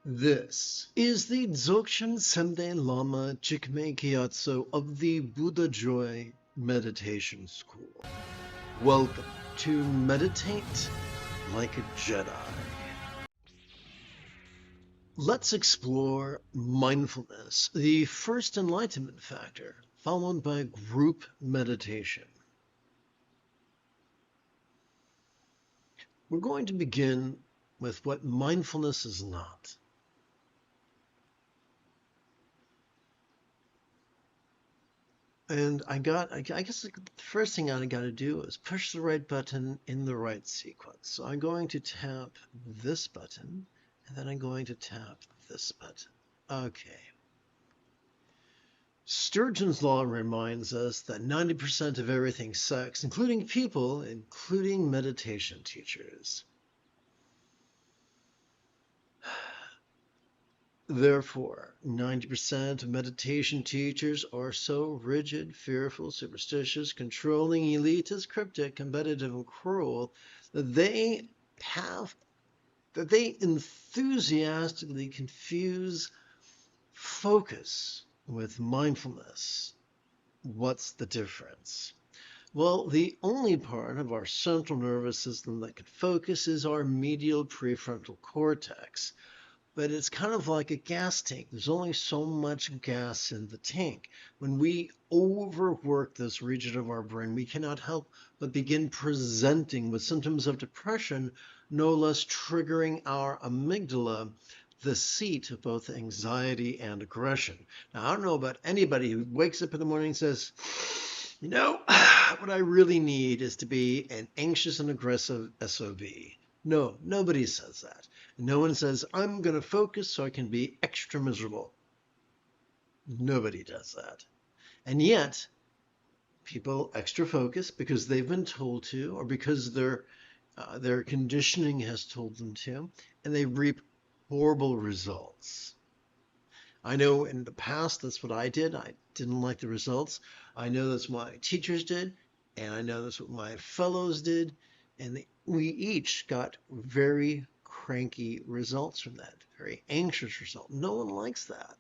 This is the Dzogchen Sendai Lama Jigme Gyatso of the Buddha Joy Meditation School. Welcome to Meditate Like a Jedi. Let's explore mindfulness, the first enlightenment factor, followed by group meditation. We're going to begin with what mindfulness is not. And I guess the first thing I got to do is push the right button in the right sequence. So I'm going to tap this button, and then I'm going to tap this button. Okay. Sturgeon's law reminds us that 90% of everything sucks, including people, including meditation teachers. Therefore, 90% of meditation teachers are so rigid, fearful, superstitious, controlling, elitist, cryptic, competitive, and cruel that they enthusiastically confuse focus with mindfulness. What's the difference? Well, the only part of our central nervous system that can focus is our medial prefrontal cortex. But it's kind of like a gas tank. There's only so much gas in the tank. When we overwork this region of our brain, we cannot help but begin presenting with symptoms of depression, no less triggering our amygdala, the seat of both anxiety and aggression. Now, I don't know about anybody who wakes up in the morning and says, you know, what I really need is to be an anxious and aggressive SOB. No, nobody says that. No one says, I'm going to focus so I can be extra miserable. Nobody does that. And yet, people extra focus because they've been told to, or because their conditioning has told them to, and they reap horrible results. I know in the past that's what I did. I didn't like the results. I know that's what my teachers did, and I know that's what my fellows did, and we each got very cranky results from that, very anxious result. No one likes that.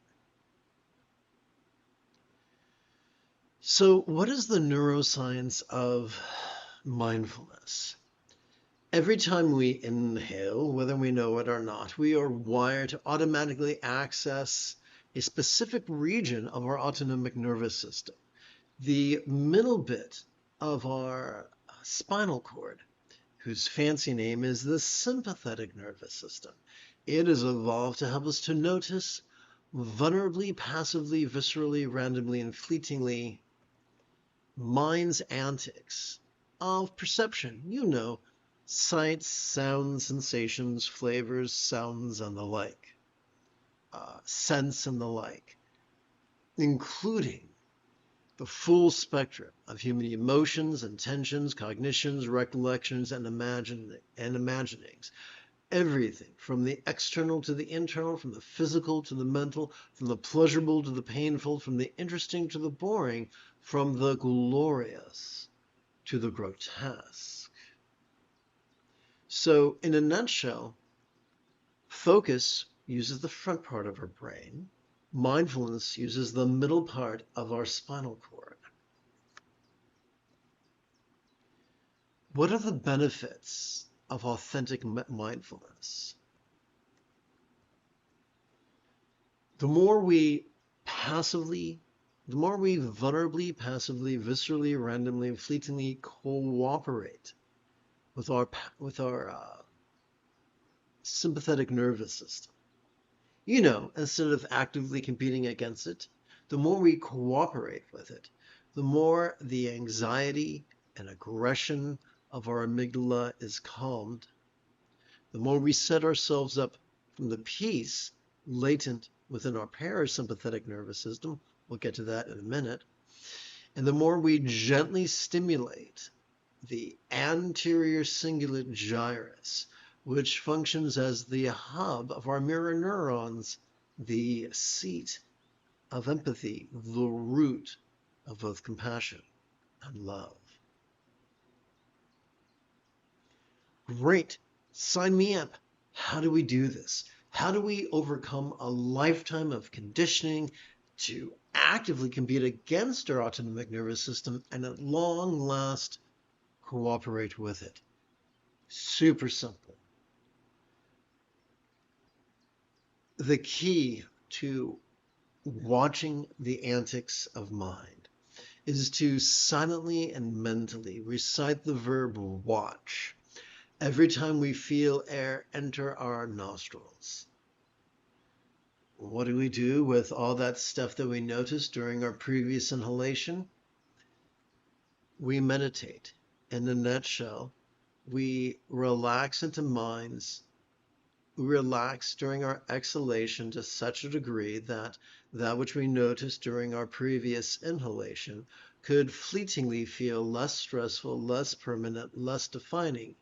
So what is the neuroscience of mindfulness? Every time we inhale, whether we know it or not, we are wired to automatically access a specific region of our autonomic nervous system, the middle bit of our spinal cord, whose fancy name is the sympathetic nervous system. It is evolved to help us to notice vulnerably, passively, viscerally, randomly, and fleetingly mind's antics of perception. You know, sights, sounds, sensations, flavors, sounds, and the like. Sense and the like, including the full spectrum of human emotions, intentions, cognitions, recollections, and imaginings. Everything from the external to the internal, from the physical to the mental, from the pleasurable to the painful, from the interesting to the boring, from the glorious to the grotesque. So, in a nutshell, focus uses the front part of our brain. Mindfulness uses the middle part of our spinal cord. What are the benefits of authentic mindfulness? The more we vulnerably, passively, viscerally, randomly, and fleetingly cooperate with our sympathetic nervous system, you know, instead of actively competing against it, the more we cooperate with it, the more the anxiety and aggression of our amygdala is calmed, the more we set ourselves up from the peace latent within our parasympathetic nervous system, we'll get to that in a minute, and the more we gently stimulate the anterior cingulate gyrus, which functions as the hub of our mirror neurons, the seat of empathy, the root of both compassion and love. Great, sign me up. How do we do this? How do we overcome a lifetime of conditioning to actively compete against our autonomic nervous system and at long last cooperate with it? Super simple. The key to watching the antics of mind is to silently and mentally recite the verb watch every time we feel air enter our nostrils. What do we do with all that stuff that we noticed during our previous inhalation? We meditate. In a nutshell, we relax into minds. We relax during our exhalation to such a degree that that which we noticed during our previous inhalation could fleetingly feel less stressful, less permanent, less defining,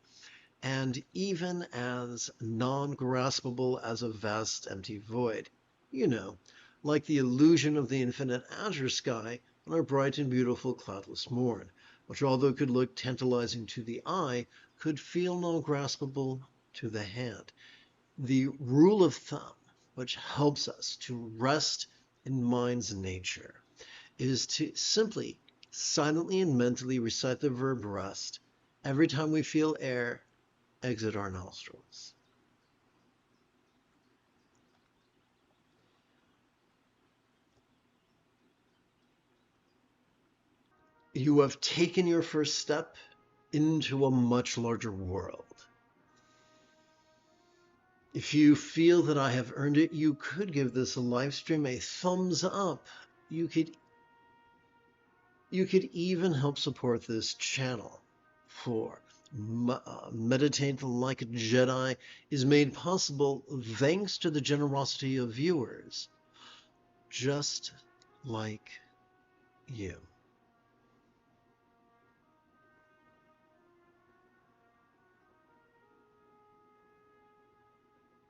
and even as non-graspable as a vast empty void. You know, like the illusion of the infinite azure sky on a bright and beautiful cloudless morn, which although could look tantalizing to the eye, could feel non-graspable to the hand. The rule of thumb, which helps us to rest in mind's nature, is to simply silently and mentally recite the verb rest every time we feel air exit our nostrils. You have taken your first step into a much larger world. If you feel that I have earned it, you could give this a live stream a thumbs up. You could even help support this channel. For Meditate Like a Jedi is made possible thanks to the generosity of viewers just like you.